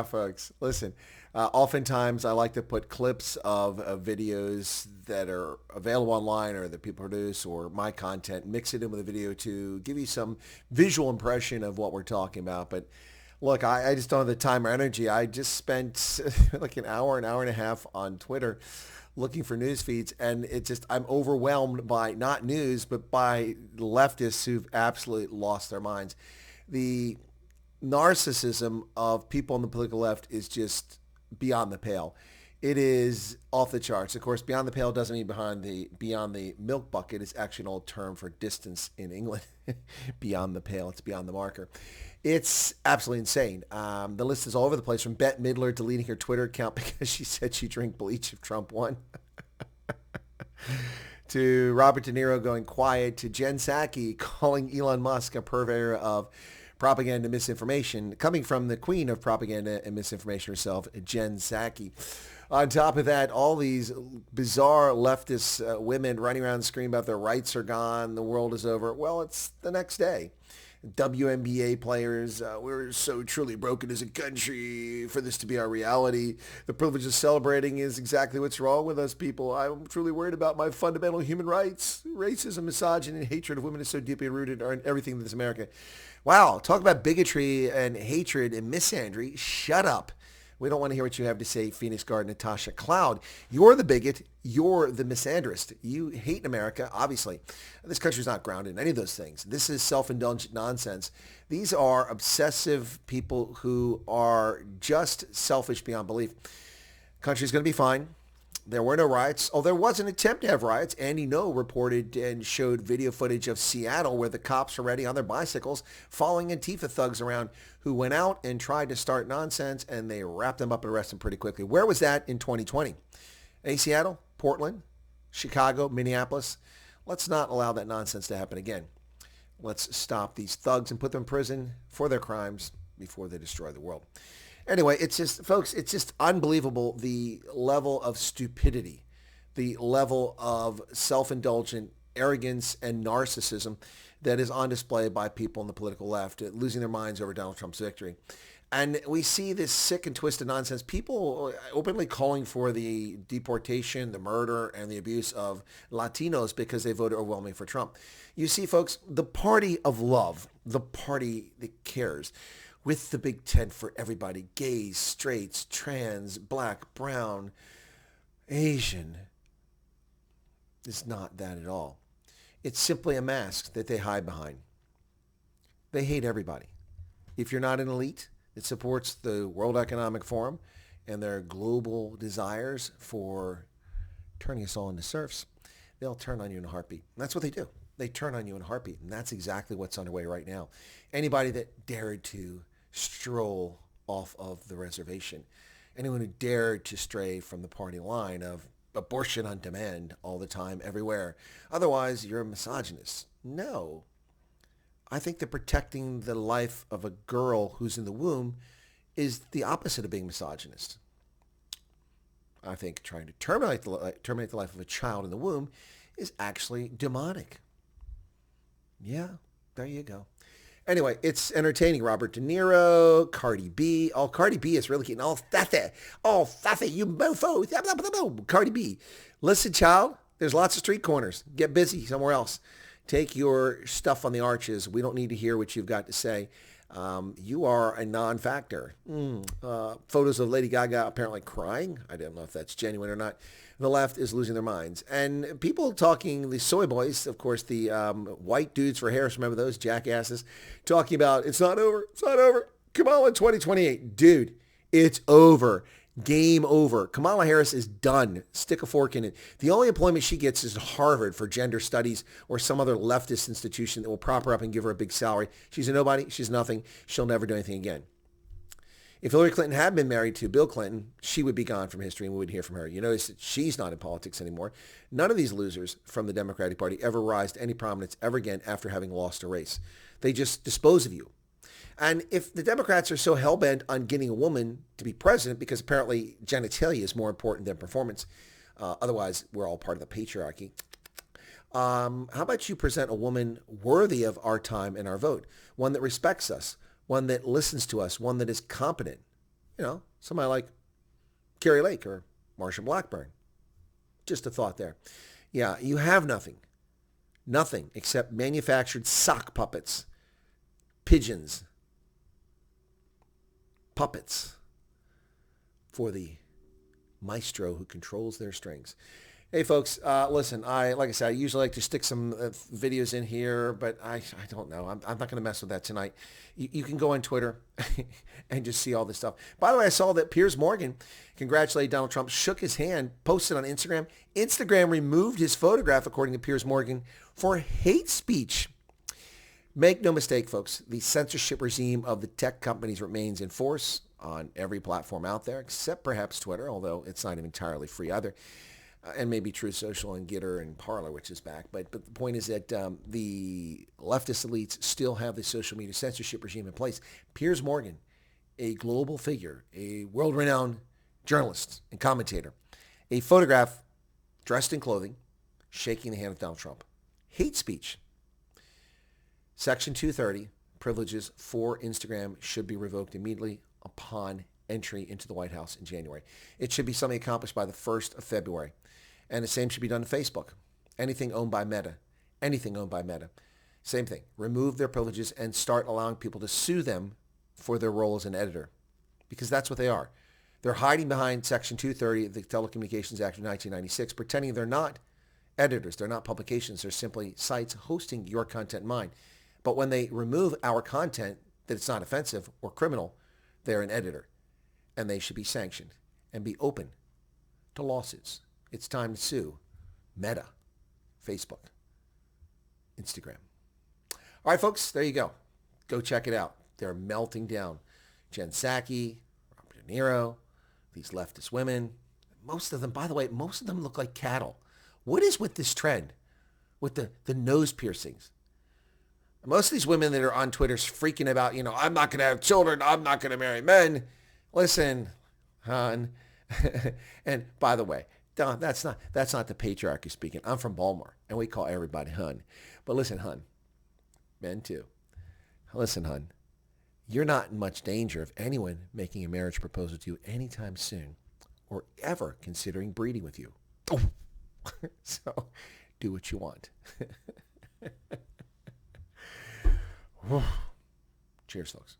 Folks, listen. Oftentimes, I like to put clips of videos that are available online or that people produce or my content, mix it in with a video to give you some visual impression of what we're talking about. But look, I just don't have the time or energy. I just spent like an hour and a half on Twitter looking for news feeds, and I'm overwhelmed by not news, but by leftists who've absolutely lost their minds. The narcissism of people on the political left is just beyond the pale. It is off the charts. Of course, beyond the pale doesn't mean beyond the milk bucket. It's actually an old term for distance in England. Beyond the pale, it's beyond the marker. It's absolutely insane. The list is all over the place, from Bette Midler deleting her Twitter account because she said she'd drink bleach if Trump won, to Robert De Niro going quiet, to Jen Psaki calling Elon Musk a purveyor of propaganda and misinformation, coming from the queen of propaganda and misinformation herself, Jen Psaki. On top of that, all these bizarre leftist women running around screaming about their rights are gone, the world is over. Well, it's the next day. WNBA players, we're so truly broken as a country for this to be our reality. The privilege of celebrating is exactly what's wrong with us people. I'm truly worried about my fundamental human rights. Racism, misogyny, and hatred of women is so deeply rooted in everything in this America. Wow, talk about bigotry and hatred and misandry. Shut up. We don't want to hear what you have to say, Phoenix Guard Natasha Cloud. You're the bigot. You're the misandrist. You hate America, obviously. This country's not grounded in any of those things. This is self-indulgent nonsense. These are obsessive people who are just selfish beyond belief. Country's going to be fine. There were no riots. Oh, there was an attempt to have riots. Andy No reported and showed video footage of Seattle where the cops are ready on their bicycles following Antifa thugs around who went out and tried to start nonsense, and they wrapped them up and arrested them pretty quickly. Where was that in 2020? Seattle, Portland, Chicago, Minneapolis. Let's not allow that nonsense to happen again. Let's stop these thugs and put them in prison for their crimes before they destroy the world. Anyway, it's just, folks, it's just unbelievable the level of stupidity, the level of self-indulgent arrogance and narcissism that is on display by people on the political left, losing their minds over Donald Trump's victory. And we see this sick and twisted nonsense, people openly calling for the deportation, the murder, and the abuse of Latinos because they voted overwhelmingly for Trump. You see, folks, the party of love, the party that cares, with the big tent for everybody, gays, straights, trans, black, brown, Asian, is not that at all. It's simply a mask that they hide behind. They hate everybody. If you're not an elite that supports the World Economic Forum and their global desires for turning us all into serfs, they'll turn on you in a heartbeat. And that's what they do. They turn on you in a heartbeat. And that's exactly what's underway right now. Anybody that dared to stroll off of the reservation, anyone who dared to stray from the party line of abortion on demand all the time, everywhere, otherwise you're a misogynist. No. I think that protecting the life of a girl who's in the womb is the opposite of being misogynist. I think trying to terminate the life of a child in the womb is actually demonic. Yeah, there you go. Anyway, it's entertaining. Robert De Niro, Cardi B. Oh, Cardi B is really getting all faffy. Oh, faffy, you mofo. Cardi B. Listen, child, there's lots of street corners. Get busy somewhere else. Take your stuff on the arches. We don't need to hear what you've got to say. You are a non-factor. Photos of Lady Gaga apparently crying. I don't know if that's genuine or not. The left is losing their minds. And people talking, the soy boys, of course, the white dudes for Harris, remember those jackasses, talking about it's not over, it's not over. Kamala in 2028. Dude, it's over. Game over. Kamala Harris is done. Stick a fork in it. The only employment she gets is Harvard for gender studies or some other leftist institution that will prop her up and give her a big salary. She's a nobody. She's nothing. She'll never do anything again. If Hillary Clinton had been married to Bill Clinton, she would be gone from history and we would hear from her. You notice that she's not in politics anymore. None of these losers from the Democratic Party ever rise to any prominence ever again after having lost a race. They just dispose of you. And if the Democrats are so hell-bent on getting a woman to be president, because apparently genitalia is more important than performance, otherwise we're all part of the patriarchy, How about you present a woman worthy of our time and our vote? One that respects us, one that listens to us, one that is competent. You know, somebody like Carrie Lake or Marsha Blackburn. Just a thought there. Yeah, you have nothing. Nothing except manufactured sock puppets, pigeons, puppets for the maestro who controls their strings. Hey folks, listen, like I said, I usually like to stick some videos in here, but I don't know. I'm not going to mess with that tonight. You can go on Twitter and just see all this stuff. By the way, I saw that Piers Morgan congratulated Donald Trump, shook his hand, posted on Instagram. Instagram removed his photograph, according to Piers Morgan, for hate speech. Make no mistake, folks, the censorship regime of the tech companies remains in force on every platform out there, except perhaps Twitter, although it's not even entirely free either. And maybe Truth Social and Gitter and Parler, which is back. But the point is that the leftist elites still have the social media censorship regime in place. Piers Morgan, a global figure, a world-renowned journalist and commentator, a photograph dressed in clothing, shaking the hand of Donald Trump. Hate speech. Section 230, privileges for Instagram should be revoked immediately upon entry into the White House in January. It should be something accomplished by the 1st of February. And the same should be done to Facebook. Anything owned by Meta. Anything owned by Meta. Same thing. Remove their privileges and start allowing people to sue them for their role as an editor. Because that's what they are. They're hiding behind Section 230 of the Telecommunications Act of 1996, pretending they're not editors. They're not publications. They're simply sites hosting your content and mine. But when they remove our content that it's not offensive or criminal, they're an editor. And they should be sanctioned and be open to lawsuits. It's time to sue Meta, Facebook, Instagram. All right, folks, there you go. Go check it out. They're melting down. Jen Psaki, Robert De Niro, these leftist women. Most of them, by the way, most of them look like cattle. What is with this trend with the nose piercings? Most of these women that are on Twitter freaking about, I'm not going to have children. I'm not going to marry men. Listen, hon. And by the way, Don, that's not the patriarchy speaking. I'm from Baltimore, and we call everybody hun. But listen, hun, men too. Listen, hun, you're not in much danger of anyone making a marriage proposal to you anytime soon or ever considering breeding with you. So do what you want. Cheers, folks.